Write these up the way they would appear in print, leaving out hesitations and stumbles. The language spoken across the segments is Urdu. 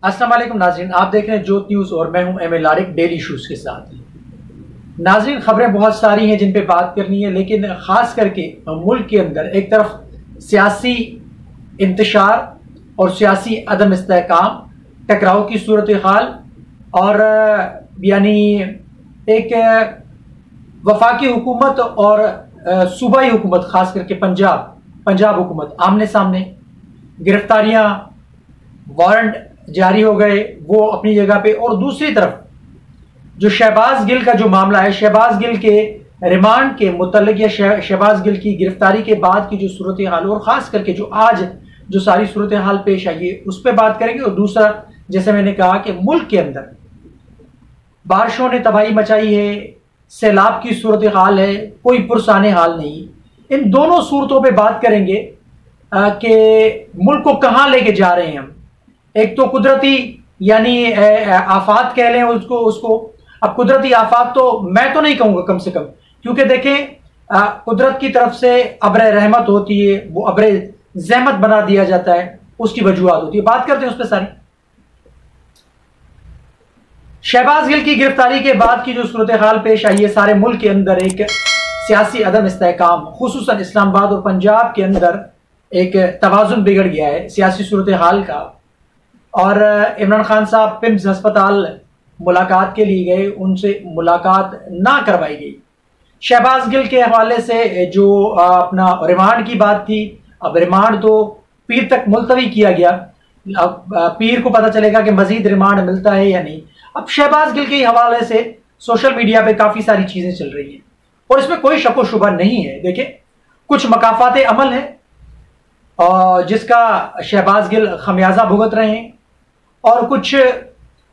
السلام علیکم ناظرین، آپ دیکھ رہے ہیں جوت نیوز اور میں ہوں ایم اے لارق ڈیلی ایشوز کے ساتھ۔ ناظرین، خبریں بہت ساری ہیں جن پہ بات کرنی ہے، لیکن خاص کر کے ملک کے اندر ایک طرف سیاسی انتشار اور سیاسی عدم استحکام، ٹکراؤ کی صورتحال، اور یعنی ایک وفاقی حکومت اور صوبائی حکومت، خاص کر کے پنجاب حکومت آمنے سامنے، گرفتاریاں، وارنٹ جاری ہو گئے وہ اپنی جگہ پہ، اور دوسری طرف جو شہباز گل کا جو معاملہ ہے، شہباز گل کے ریمانڈ کے متعلق یا شہباز گل کی گرفتاری کے بعد کی جو صورتحال، اور خاص کر کے جو آج جو ساری صورتحال پیش آئی ہے اس پہ بات کریں گے۔ اور دوسرا، جیسے میں نے کہا کہ ملک کے اندر بارشوں نے تباہی مچائی ہے، سیلاب کی صورتحال ہے، کوئی پرسانے حال نہیں۔ ان دونوں صورتوں پہ بات کریں گے کہ ملک کو کہاں لے کے جا رہے ہیں ہم۔ ایک تو قدرتی یعنی آفات کہہ لیں اس کو۔ اب قدرتی آفات تو میں تو نہیں کہوں گا کم سے کم، کیونکہ دیکھیں قدرت کی طرف سے ابر رحمت ہوتی ہے، وہ ابر زحمت بنا دیا جاتا ہے، اس کی وجوہات ہوتی ہے، بات کرتے ہیں اس پہ ساری۔ شہباز گل کی گرفتاری کے بعد کی جو صورتحال پیش آئی ہے، سارے ملک کے اندر ایک سیاسی عدم استحکام، خصوصاً اسلام آباد اور پنجاب کے اندر ایک توازن بگڑ گیا ہے سیاسی صورتحال کا، اور عمران خان صاحب پمز ہسپتال ملاقات کے لیے گئے، ان سے ملاقات نہ کروائی گئی۔ شہباز گل کے حوالے سے جو اپنا ریمانڈ کی بات تھی، اب ریمانڈ تو پیر تک ملتوی کیا گیا، اب پیر کو پتہ چلے گا کہ مزید ریمانڈ ملتا ہے یا نہیں۔ اب شہباز گل کے حوالے سے سوشل میڈیا پہ کافی ساری چیزیں چل رہی ہیں، اور اس میں کوئی شک و شبہ نہیں ہے۔ دیکھیں، کچھ مکافات عمل ہے اور جس کا شہباز گل خمیازہ بھگت رہے ہیں، اور کچھ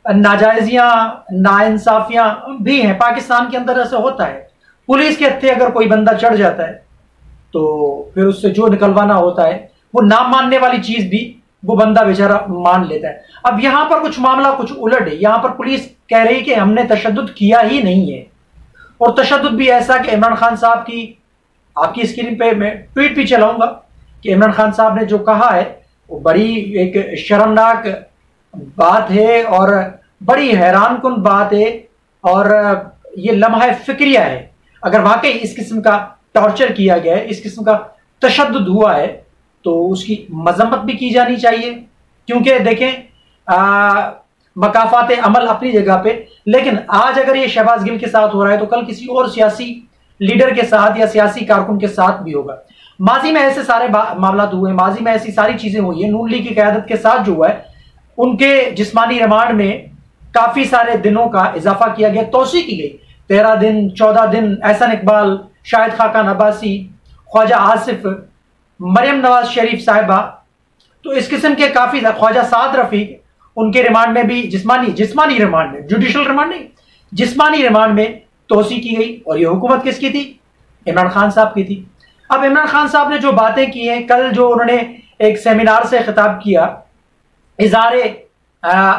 ناجائزیاں، ناانصافیاں بھی ہیں۔ پاکستان کے اندر ایسا ہوتا ہے، پولیس کے ہتھے اگر کوئی بندہ چڑھ جاتا ہے تو پھر اس سے جو نکلوانا ہوتا ہے، وہ نہ ماننے والی چیز بھی وہ بندہ بیچارہ مان لیتا ہے۔ اب یہاں پر کچھ معاملہ کچھ الٹ ہے، یہاں پر پولیس کہہ رہی کہ ہم نے تشدد کیا ہی نہیں ہے، اور تشدد بھی ایسا کہ عمران خان صاحب کی، آپ کی اسکرین پہ میں ٹویٹ بھی چلاؤں گا کہ عمران خان صاحب نے جو کہا ہے وہ بڑی ایک شرمناک بات ہے اور بڑی حیران کن بات ہے، اور یہ لمحہ فکریہ ہے۔ اگر واقعی اس قسم کا ٹارچر کیا گیا ہے، اس قسم کا تشدد ہوا ہے، تو اس کی مذمت بھی کی جانی چاہیے، کیونکہ دیکھیں مکافات عمل اپنی جگہ پہ، لیکن آج اگر یہ شہباز گل کے ساتھ ہو رہا ہے تو کل کسی اور سیاسی لیڈر کے ساتھ یا سیاسی کارکن کے ساتھ بھی ہوگا۔ ماضی میں ایسے سارے معاملات ہوئے ہیں، ماضی میں ایسی ساری چیزیں ہوئی ہیں۔ نون لیگ کی قیادت کے ساتھ جو ہوا ہے، ان کے جسمانی ریمانڈ میں کافی سارے دنوں کا اضافہ کیا گیا، توسیع کی گئی، 13 دن، 14 دن، احسن اقبال، شاہد خاقان عباسی، خواجہ آصف، مریم نواز شریف صاحبہ، تو اس قسم کے کافی، خواجہ سعد رفیق، ان کے ریمانڈ میں بھی جسمانی ریمانڈ میں، جوڈیشل ریمانڈ نہیں، جسمانی ریمانڈ میں توسیع کی گئی، اور یہ حکومت کس کی تھی؟ عمران خان صاحب کی تھی۔ اب عمران خان صاحب نے جو باتیں کی ہیں، کل جو انہوں نے ایک سیمینار سے خطاب کیا، اظہار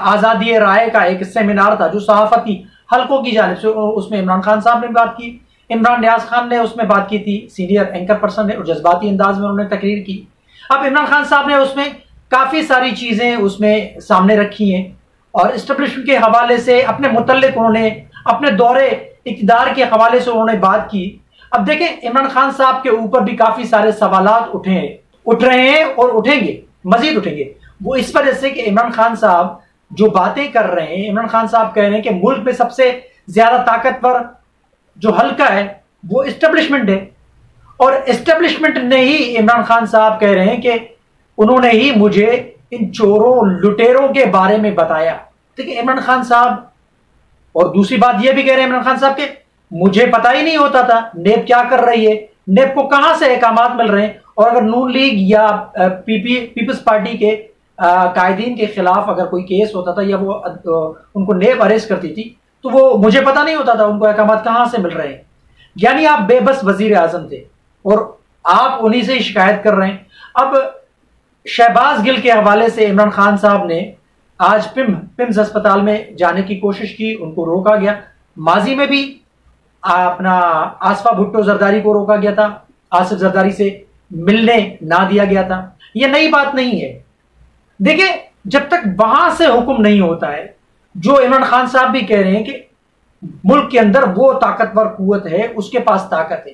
آزادی رائے کا ایک سیمینار تھا جو صحافتی حلقوں کی جانب سے، اس میں عمران خان صاحب نے بات کی، عمران نیاز خان نے اس میں بات کی تھی، سینئر اینکر پرسن نے، اور جذباتی انداز میں انہوں نے تقریر کی۔ اب عمران خان صاحب نے اس میں کافی ساری چیزیں اس میں سامنے رکھی ہیں، اور اسٹیبلشمنٹ کے حوالے سے اپنے متعلق انہوں نے اپنے دورے اقتدار کے حوالے سے انہوں نے بات کی۔ اب دیکھیں، عمران خان صاحب کے اوپر بھی کافی سارے سوالات اٹھ رہے ہیں اور اٹھیں گے، مزید اٹھیں گے، وہ اس وجہ سے کہ عمران خان صاحب جو باتیں کر رہے ہیں، عمران خان صاحب کہہ رہے ہیں کہ ملک میں سب سے زیادہ طاقتور جو حلقہ ہے وہ اسٹیبلشمنٹ ہے، اور اسٹیبلشمنٹ نے ہی، عمران خان صاحب کہہ رہے ہیں کہ انہوں نے ہی مجھے ان چوروں لٹیروں کے بارے میں بتایا۔ دیکھیں عمران خان صاحب، اور دوسری بات یہ بھی کہہ رہے ہیں عمران خان صاحب کہ مجھے پتہ ہی نہیں ہوتا تھا نیب کیا کر رہی ہے، نیب کو کہاں سے احکامات مل رہے ہیں، اور اگر نون لیگ یا پیپلز پارٹی کے قائدین کے خلاف اگر کوئی کیس ہوتا تھا یا وہ ان کو نیب اریسٹ کرتی تھی تو وہ مجھے پتہ نہیں ہوتا تھا ان کو احکامات کہاں سے مل رہے ہیں۔ یعنی آپ بے بس وزیر اعظم تھے اور آپ انہی سے شکایت کر رہے ہیں۔ اب شہباز گل کے حوالے سے عمران خان صاحب نے آج پمز ہسپتال میں جانے کی کوشش کی، ان کو روکا گیا۔ ماضی میں بھی اپنا آصفہ بھٹو زرداری کو روکا گیا تھا، آصف زرداری سے ملنے نہ دیا گیا تھا، یہ نئی بات نہیں ہے۔ دیکھیں جب تک وہاں سے حکم نہیں ہوتا ہے، جو عمران خان صاحب بھی کہہ رہے ہیں کہ ملک کے اندر وہ طاقتور قوت ہے، اس کے پاس طاقت ہے،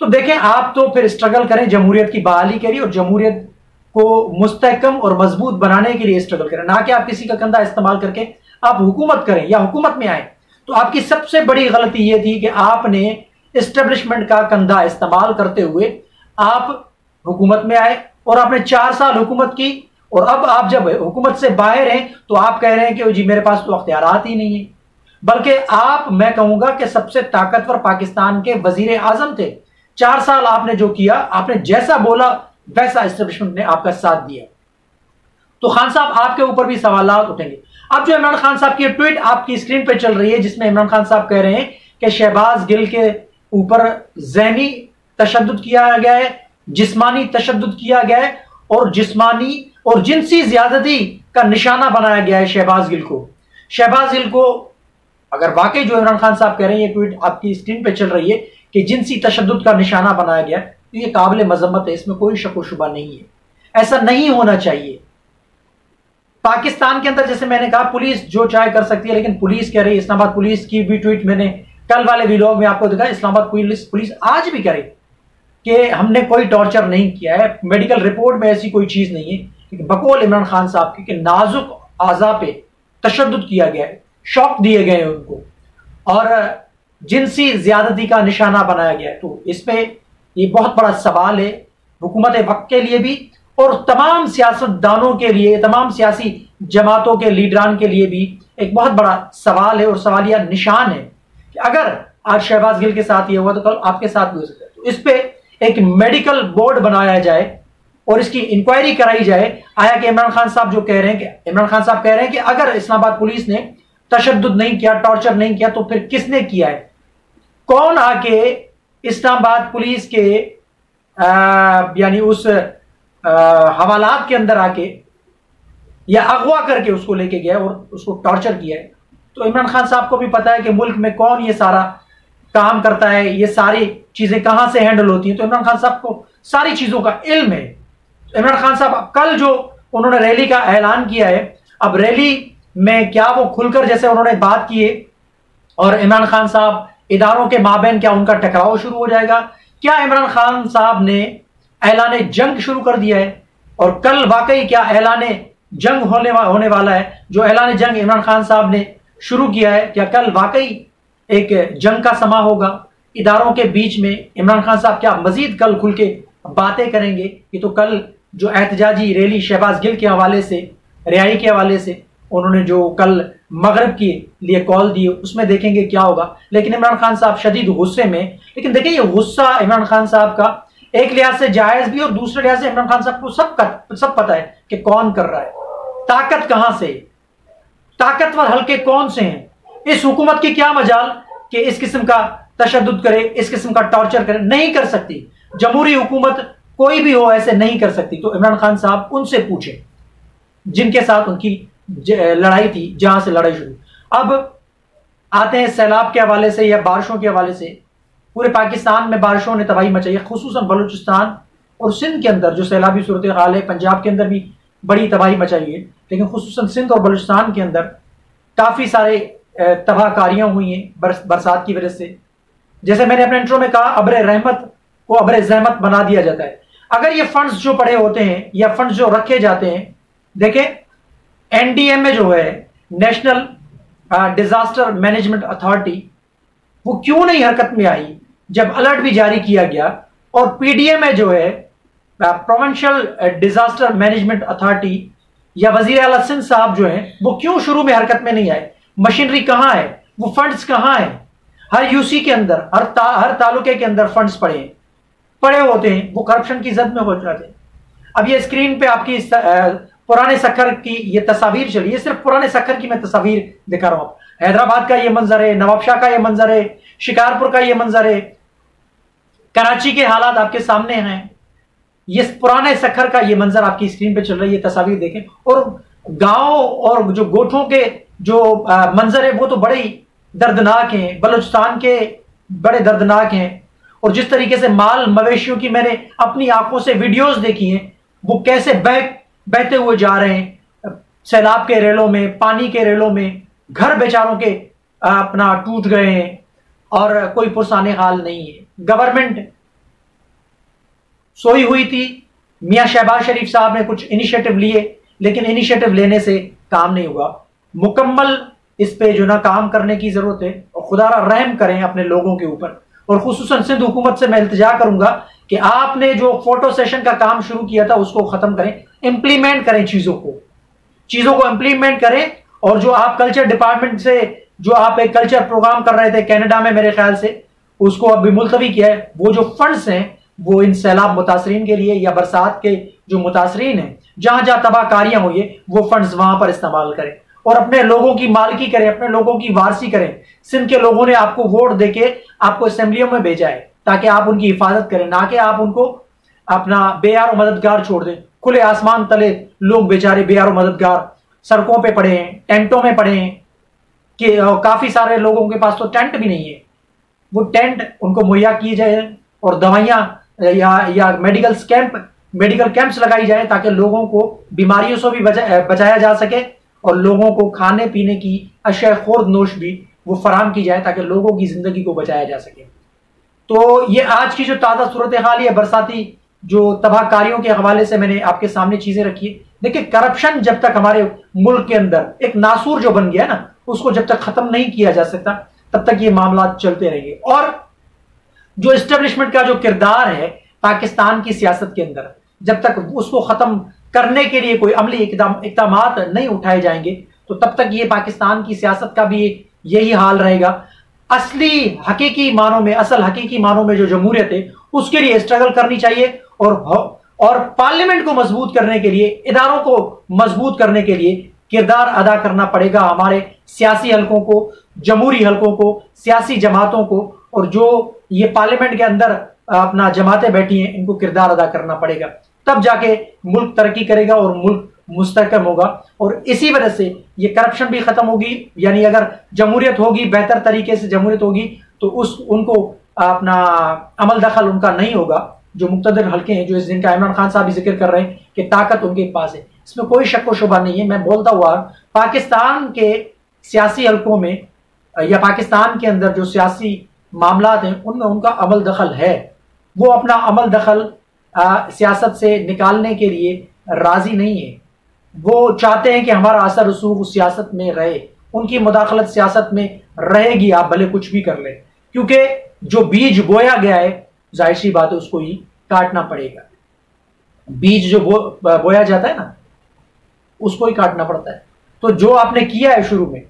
تو دیکھیں آپ تو پھر اسٹرگل کریں جمہوریت کی بحالی کے لیے اور جمہوریت کو مستحکم اور مضبوط بنانے کے لیے اسٹرگل کریں، نہ کہ آپ کسی کا کندھا استعمال کر کے آپ حکومت کریں یا حکومت میں آئیں۔ تو آپ کی سب سے بڑی غلطی یہ تھی کہ آپ نے اسٹیبلشمنٹ کا کندھا استعمال کرتے ہوئے آپ حکومت میں آئے اور آپ نے 4 سال حکومت کی، اور اب آپ جب حکومت سے باہر ہیں تو آپ کہہ رہے ہیں کہ جی میرے پاس تو اختیارات ہی نہیں ہیں، بلکہ آپ، میں کہوں گا کہ سب سے طاقتور پاکستان کے وزیر اعظم تھے۔ 4 سال آپ نے جو کیا، آپ نے جیسا بولا ویسا اسٹیبلشمنٹ نے آپ کا ساتھ دیا۔ تو خان صاحب آپ کے اوپر بھی سوالات اٹھیں گے۔ اب جو عمران خان صاحب کی ٹویٹ آپ کی اسکرین پہ چل رہی ہے، جس میں عمران خان صاحب کہہ رہے ہیں کہ شہباز گل کے اوپر ذہنی تشدد کیا گیا ہے، جسمانی تشدد کیا گیا ہے، اور جسمانی اور جنسی زیادتی کا نشانہ بنایا گیا ہے شہباز گل کو۔ شہباز گل کو اگر واقعی جو عمران خان صاحب کہہ رہے ہیں، یہ ٹویٹ آپ کی اسکرین پہ چل رہی ہے کہ جنسی تشدد کا نشانہ بنایا گیا، تو یہ قابل مذمت ہے، اس میں کوئی شک و شبہ نہیں ہے، ایسا نہیں ہونا چاہیے۔ پاکستان کے اندر جیسے میں نے کہا پولیس جو چاہے کر سکتی ہے، لیکن پولیس کہہ رہی ہے، اسلام آباد پولیس کی بھی ٹویٹ میں نے کل والے ویلاگ میں آپ کو دکھا، اسلام آباد پولیس آج بھی کہہ رہی کہ ہم نے کوئی ٹارچر نہیں کیا ہے، میڈیکل رپورٹ میں ایسی کوئی چیز نہیں ہے، بقول عمران خان صاحب کی کہ نازک اعضاء پہ تشدد کیا گیا ہے، شوق دیے گئے ہیں ان کو، اور جنسی زیادتی کا نشانہ بنایا گیا ہے۔ تو اس پہ یہ بہت بڑا سوال ہے حکومت وقت کے لیے بھی، اور تمام سیاست دانوں کے لیے، تمام سیاسی جماعتوں کے لیڈران کے لیے بھی ایک بہت بڑا سوال ہے اور سوالیہ نشان ہے کہ اگر آج شہباز گل کے ساتھ یہ ہوا تو کل آپ کے ساتھ بھی ہو سکتا ہے۔ تو اس پہ ایک میڈیکل بورڈ بنایا جائے اور اس کی انکوائری کرائی جائے، آیا کہ عمران خان صاحب جو کہہ رہے ہیں کہ عمران خان صاحب کہہ رہے ہیں کہ اگر اسلام آباد پولیس نے تشدد نہیں کیا، ٹارچر نہیں کیا، تو پھر کس نے کیا ہے؟ کون آ کے اسلام آباد پولیس کے یعنی اس حوالات کے اندر آ کے یا اغوا کر کے اس کو لے کے گیا اور اس کو ٹارچر کیا ہے؟ تو عمران خان صاحب کو بھی پتا ہے کہ ملک میں کون یہ سارا کام کرتا ہے، یہ ساری چیزیں کہاں سے ہینڈل ہوتی ہیں، تو عمران خان صاحب کو ساری چیزوں کا علم ہے۔ عمران خان صاحب کل جو انہوں نے ریلی کا اعلان کیا ہے، اب ریلی میں کیا وہ کھل کر جیسے انہوں نے بات کی ہے، اور عمران خان صاحب اداروں کے مابین کیا ان کا ٹکراؤ شروع ہو جائے گا؟ کیا عمران خان صاحب نے اعلان جنگ شروع کر دیا ہے؟ اور کل واقعی کیا اعلان جنگ ہونے والا ہے؟ جو اعلان جنگ عمران خان صاحب نے شروع کیا ہے، کیا کل واقعی ایک جنگ کا سما ہوگا اداروں کے بیچ میں؟ عمران خان صاحب کیا مزید کل کھل کے باتیں کریں گے؟ یہ تو کل جو احتجاجی ریلی شہباز گل کے حوالے سے، رہائی کے حوالے سے انہوں نے جو کل مغرب کے لیے کال دی، اس میں دیکھیں گے کیا ہوگا۔ لیکن عمران خان صاحب شدید غصے میں، لیکن دیکھیں یہ غصہ عمران خان صاحب کا ایک لحاظ سے جائز بھی، اور دوسرے لحاظ سے عمران خان صاحب کو سب پتہ ہے کہ کون کر رہا ہے، طاقت کہاں سے، طاقتور حلقے کون سے ہیں۔ اس حکومت کی کیا مجال کہ اس قسم کا تشدد کرے، اس قسم کا ٹارچر کرے؟ نہیں کر سکتی، جمہوری حکومت کوئی بھی ہو ایسے نہیں کر سکتی۔ تو عمران خان صاحب ان سے پوچھیں جن کے ساتھ ان کی لڑائی تھی، جہاں سے لڑائی شروع۔ اب آتے ہیں سیلاب کے حوالے سے یا بارشوں کے حوالے سے۔ پورے پاکستان میں بارشوں نے تباہی مچائی ہے، خصوصاً بلوچستان اور سندھ کے اندر جو سیلابی صورتحال ہے، پنجاب کے اندر بھی بڑی تباہی مچائی ہے، لیکن خصوصاً سندھ اور بلوچستان کے اندر کافی سارے تباہ کاریاں ہوئی ہیں برسات کی وجہ سے۔ جیسے میں نے اپنے انٹرو میں کہا، ابر رحمت کو ابر زحمت بنا دیا جاتا ہے۔ اگر یہ فنڈز جو پڑے ہوتے ہیں یا فنڈز جو رکھے جاتے ہیں، دیکھیں این ڈی ایم میں جو ہے نیشنل ڈیزاسٹر مینجمنٹ اتھارٹی، وہ کیوں نہیں حرکت میں آئی جب الرٹ بھی جاری کیا گیا؟ اور پی ڈی اے میں جو ہے پروونشل ڈیزاسٹر مینجمنٹ اتھارٹی یا وزیر اعلیٰ سندھ صاحب جو ہیں، وہ کیوں شروع میں حرکت میں نہیں آئے؟ مشینری کہاں ہے؟ وہ فنڈز کہاں ہیں؟ ہر یو سی کے اندر، ہر تعلقے کے اندر فنڈز پڑے ہوتے ہیں، وہ کرپشن کی زد میں ہو جاتے ہیں۔ اب یہ اسکرین پہ آپ کی پرانے سکھر کی یہ تصاویر چلی ہے، صرف پرانے سکھر کی میں تصاویر دکھا رہا ہوں۔ حیدرآباد کا یہ منظر ہے، نواب شاہ کا یہ منظر ہے، شکارپور کا یہ منظر ہے، کراچی کے حالات آپ کے سامنے ہیں۔ یہ پرانے سکھر کا یہ منظر آپ کی اسکرین پہ چل رہا ہے، یہ تصاویر دیکھیں۔ اور گاؤں اور جو گوٹھوں کے جو منظر ہے وہ تو بڑے ہی دردناک ہیں، بلوچستان کے بڑے دردناک ہیں۔ اور جس طریقے سے مال مویشیوں کی میں نے اپنی آنکھوں سے ویڈیوز دیکھی ہیں، وہ کیسے بہتے ہوئے جا رہے ہیں، سیلاب کے ریلوں میں، پانی کے ریلوں میں گھر بیچاروں کے اپنا ٹوٹ گئے ہیں اور کوئی پرسان حال نہیں ہے۔ گورنمنٹ سوئی ہوئی تھی، میاں شہباز شریف صاحب نے کچھ انیشیٹو لیے، لیکن انیشیٹو لینے سے کام نہیں ہوا۔ مکمل اس پہ جو نا کام کرنے کی ضرورت ہے، اور خدا را رحم کریں اپنے لوگوں کے اوپر، اور خصوصاً سندھ حکومت سے میں التجا کروں گا کہ آپ نے جو فوٹو سیشن کا کام شروع کیا تھا اس کو ختم کریں، امپلیمنٹ کریں چیزوں کو امپلیمنٹ کریں۔ اور جو آپ کلچر ڈپارٹمنٹ سے جو آپ ایک کلچر پروگرام کر رہے تھے کینیڈا میں میرے خیال سے، اس کو اب بھی ملتوی کیا ہے۔ وہ جو فنڈز ہیں وہ ان سیلاب متاثرین کے لیے یا برسات کے جو متاثرین ہیں، جہاں جہاں تباہ کاریاں ہوئی ہیں وہ فنڈز وہاں پر استعمال کریں اور اپنے لوگوں کی مالکی کریں، اپنے لوگوں کی وارثی کریں۔ سندھ کے لوگوں نے آپ کو ووٹ دے کے آپ کو اسمبلیوں میں بھیجا ہے تاکہ آپ ان کی حفاظت کریں، نہ کہ آپ ان کو اپنا بے یار و مددگار چھوڑ دیں۔ کھلے آسمان تلے لوگ بیچارے بے یار و مددگار سڑکوں پہ پڑے ہیں، ٹینٹوں میں پڑے ہیں، کہ کافی سارے لوگوں کے پاس تو ٹینٹ بھی نہیں ہے۔ وہ ٹینٹ ان کو مہیا کیے جائے اور دوائیاں یا میڈیکل کیمپس لگائی جائے تاکہ لوگوں کو بیماریوں سے بھی بچایا جا سکے، اور لوگوں کو کھانے پینے کی اشیاء خورد نوش بھی وہ فراہم کی جائے تاکہ لوگوں کی زندگی کو بچایا جا سکے۔ تو یہ آج کی جو تازہ صورتحال ہے برساتی جو تباہ کاریوں کے حوالے سے میں نے آپ کے سامنے چیزیں رکھی ہے۔ دیکھیں، کرپشن جب تک ہمارے ملک کے اندر ایک ناسور جو بن گیا نا، اس کو جب تک ختم نہیں کیا جا سکتا تب تک یہ معاملات چلتے رہیں گے۔ اور جو اسٹیبلشمنٹ کا جو کردار ہے پاکستان کی سیاست کے اندر، جب تک اس کو ختم کرنے کے لیے کوئی عملی اقدامات نہیں اٹھائے جائیں گے تو تب تک یہ پاکستان کی سیاست کا بھی یہی حال رہے گا۔ اصل حقیقی معنوں میں جو جمہوریت ہے اس کے لیے اسٹرگل کرنی چاہیے، اور پارلیمنٹ کو مضبوط کرنے کے لیے، اداروں کو مضبوط کرنے کے لیے کردار ادا کرنا پڑے گا ہمارے سیاسی حلقوں کو، جمہوری حلقوں کو، سیاسی جماعتوں کو، اور جو یہ پارلیمنٹ کے اندر اپنا جماعتیں بیٹھی ہیں ان کو کردار ادا کرنا پڑے گا، تب جا کے ملک ترقی کرے گا اور ملک مستحکم ہوگا۔ اور اسی وجہ سے یہ کرپشن بھی ختم ہوگی، یعنی اگر جمہوریت ہوگی، بہتر طریقے سے جمہوریت ہوگی تو ان کو اپنا عمل دخل ان کا نہیں ہوگا۔ جو مقتدر حلقے ہیں، جو اس دن کا عمران خان صاحب بھی ذکر کر رہے ہیں کہ طاقت ان کے پاس ہے، اس میں کوئی شک و شبہ نہیں ہے۔ میں بولتا ہوا پاکستان کے سیاسی حلقوں میں یا پاکستان کے اندر جو سیاسی معاملات ہیں ان میں ان کا عمل دخل ہے، وہ اپنا عمل دخل سیاست سے نکالنے کے لیے راضی نہیں ہے۔ وہ چاہتے ہیں کہ ہمارا اثر رسوخ اس سیاست میں رہے، ان کی مداخلت سیاست میں رہے گی، آپ بھلے کچھ بھی کر لیں، کیونکہ جو بیج بویا گیا ہے ظاہر سی بات ہے اس کو ہی کاٹنا پڑے گا۔ بیج جو بویا جاتا ہے نا اس کو ہی کاٹنا پڑتا ہے۔ تو جو آپ نے کیا ہے شروع میں،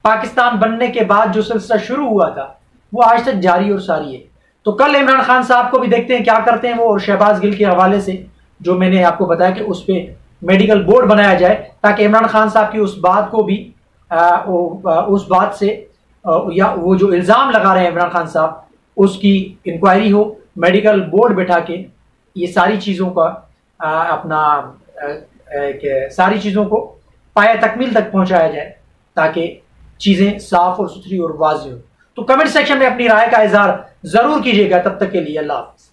پاکستان بننے کے بعد جو سلسلہ شروع ہوا تھا وہ آج تک جاری اور ساری ہے۔ تو کل عمران خان صاحب کو بھی دیکھتے ہیں کیا کرتے ہیں وہ، اور شہباز گل کے حوالے سے جو میں نے آپ کو بتایا کہ اس پہ میڈیکل بورڈ بنایا جائے تاکہ عمران خان صاحب کی اس بات کو بھی اس بات سے یا وہ جو الزام لگا رہے ہیں عمران خان صاحب اس کی انکوائری ہو، میڈیکل بورڈ بٹھا کے یہ ساری چیزوں کا اپنا ساری چیزوں کو پایہ تکمیل تک پہنچایا جائے تاکہ چیزیں صاف اور ستھری اور واضح ہو۔ تو کمنٹ سیکشن میں اپنی رائے کا اظہار ضرور کیجیے گا۔ تب تک کے لیے اللہ حافظ۔